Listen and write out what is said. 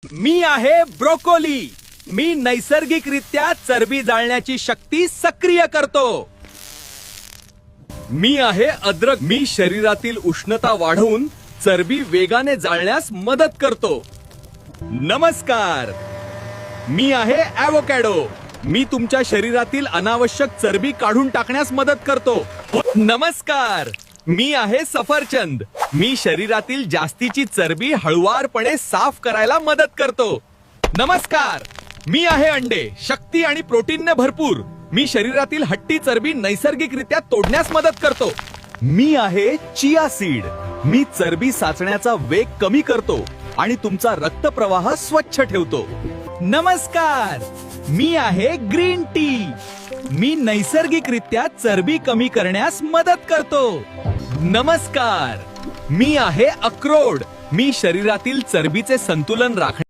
मी आहे ब्रोकोली. मी नैसर्गिकरित्या चरबी जाळण्याची शक्ती सक्रिय करतो. मी आहे अद्रक. मी शरीरातील उष्णता वाढवून चरबी वेगाने जाळण्यास मदत करतो. नमस्कार, मी आहे ॲव्होकॅडो. मी तुमच्या शरीरातील अनावश्यक चरबी काढून टाकण्यास मदत करतो. नमस्कार, मी आहे सफरचंद. मी शरीरातील जास्तीची चरबी हळुवारपणे साफ करायला मदत करतो. नमस्कार, मी आहे अंडे. शक्ती आणि प्रोटीनने भरपूर. मी शरीरातील हट्टी चरबी नैसर्गिकरित्या तोडण्यास मदत करतो. मी आहे चिया सीड. मी चरबी साचण्याचा वेग कमी करतो आणि तुमचा रक्तप्रवाह स्वच्छ ठेवतो. नमस्कार, मी आहे ग्रीन टी. मी नैसर्गिकरित्या चरबी कमी करण्यास मदत करतो. नमस्कार, मी आहे अक्रोड. मी शरीरातील चरबीचे संतुलन राखण्यास